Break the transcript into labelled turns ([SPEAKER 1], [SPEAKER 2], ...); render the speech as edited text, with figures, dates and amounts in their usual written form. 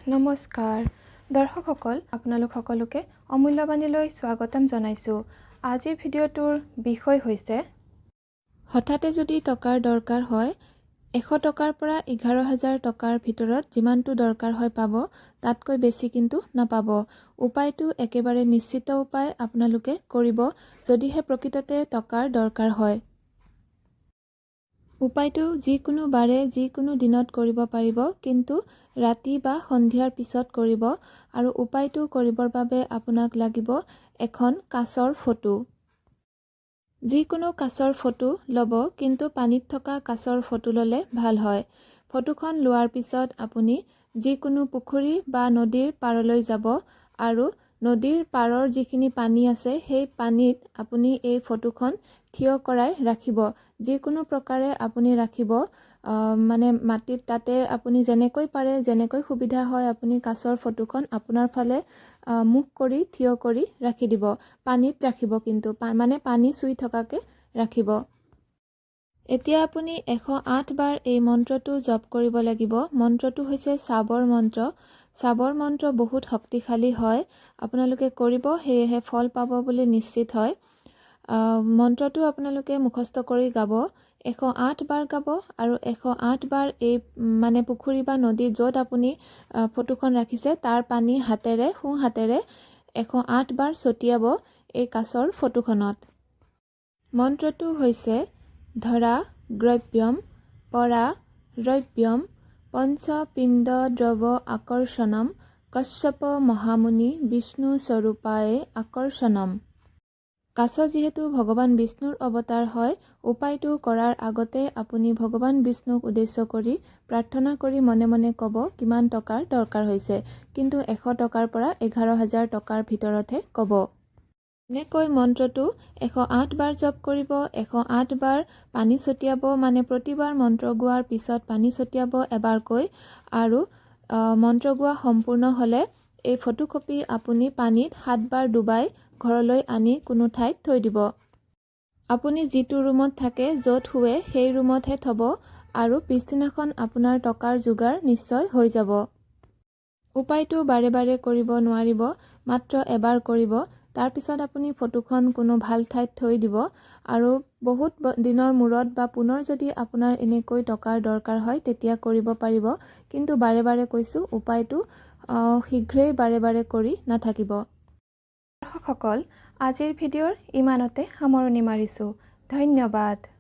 [SPEAKER 1] নমস্কাৰ দৰ্শকসকল, আপোনালোক সকলোকে অমূল্যবাণীলৈ স্বাগতম জনাইছোঁ। আজিৰ ভিডিঅ'টোৰ বিষয় হৈছে হঠাতে যদি টকাৰ দৰকাৰ হয় 100 টকাৰ পৰা 11,000 টকাৰ ভিতৰত যিমানটো দৰকাৰ হয় পাব, তাতকৈ বেছি কিন্তু নাপাব। উপায়টো একেবাৰে নিশ্চিত উপায় আপোনালোকে কৰিব যদিহে প্ৰকৃততে টকাৰ দৰকাৰ হয়। উপায়টো যিকোনো বাৰে যিকোনো দিনত কৰিব পাৰিব, কিন্তু ৰাতি বা সন্ধিয়াৰ পিছত কৰিব। আৰু উপায়টো কৰিবৰ বাবে আপোনাক লাগিব এখন কাঁচৰ ফটো। যিকোনো কাঁচৰ ফটো ল'ব, কিন্তু পানীত থকা কাঁচৰ ফটো ল'লে ভাল হয়। ফটোখন লোৱাৰ পিছত আপুনি যিকোনো পুখুৰী বা নদীৰ পাৰলৈ যাব আৰু নদীৰ পাৰৰ যিখিনি পানী আছে সেই পানীত আপুনি এই ফটোখন থিয় কৰাই ৰাখিব। যিকোনো প্ৰকাৰে আপুনি ৰাখিব, মানে মাটিত তাতে আপুনি যেনেকৈ পাৰে যেনেকৈ সুবিধা হয় আপুনি কাঁচৰ ফটোখন আপোনাৰ ফালে মুখ কৰি থিয় কৰি ৰাখি দিব। পানীত ৰাখিব, কিন্তু মানে পানী চুই থকাকে ৰাখিব। এতিয়া আপুনি 108 বাৰ এই মন্ত্ৰটো জপ কৰিব লাগিব। মন্ত্ৰটো হৈছে চাবৰ মন্ত্ৰ। চাবৰ মন্ত্ৰ বহুত শক্তিশালী হয়। আপোনালোকে কৰিব, সেয়েহে ফল পাব বুলি নিশ্চিত হয়। মন্ত্ৰটো আপোনালোকে মুখস্থ কৰি গাব। 108 বাৰ গাব আৰু 108 বাৰ এই মানে পুখুৰী বা নদী য'ত আপুনি ফটোখন ৰাখিছে তাৰ পানী হাতেৰে সোঁ হাতেৰে 108 বাৰ ছটিয়াব এই কাঁচৰ ফটোখনত। মন্ত্ৰটো হৈছে ধৰা গ্ৰব্যম পৰা ৰব্যম পঞ্চপিণ্ড দ্ৰৱ আকৰ্ষণম কশ্যপ মহামুনি বিষ্ণু স্বৰূপায়ে আকৰ্ষণম। কাছ যিহেতু ভগৱান বিষ্ণুৰ অৱতাৰ হয়, উপায়টো কৰাৰ আগতে আপুনি ভগৱান বিষ্ণুক উদ্দেশ্য কৰি প্ৰাৰ্থনা কৰি মনে মনে ক'ব কিমান টকাৰ দৰকাৰ হৈছে, কিন্তু 100 টকাৰ পৰা 11,000 টকাৰ ভিতৰতহে ক'ব। এনেকৈ মন্ত্ৰটো 108 বাৰ জপ কৰিব। 108 বাৰ পানী ছটিয়াব, মানে প্ৰতিবাৰ মন্ত্ৰ গোৱাৰ পিছত পানী ছটিয়াব এবাৰকৈ। আৰু মন্ত্ৰ গোৱা সম্পূৰ্ণ হ'লে এই ফটোকপি আপুনি পানীত 7 বাৰ ডুবাই ঘৰলৈ আনি কোনো ঠাইত থৈ দিব। আপুনি যিটো ৰুমত থাকে, য'ত শুৱে সেই ৰুমতহে থ'ব আৰু পিছদিনাখন আপোনাৰ টকাৰ যোগাৰ নিশ্চয় হৈ যাব। উপায়টো বাৰে বাৰে কৰিব নোৱাৰিব, মাত্ৰ এবাৰ কৰিব। তাৰপিছত আপুনি ফটোখন কোনো ভাল ঠাইত থৈ দিব। আৰু বহুত দিনৰ মূৰত বা পুনৰ যদি আপোনাৰ এনেকৈ টকাৰ দৰকাৰ হয় তেতিয়া কৰিব পাৰিব, কিন্তু বাৰে বাৰে কৈছোঁ উপায়টো শীঘ্ৰেই বাৰে বাৰে কৰি নাথাকিব। দৰ্শকসকল, আজিৰ ভিডিঅ'ৰ ইমানতে সামৰণি মাৰিছোঁ। ধন্যবাদ।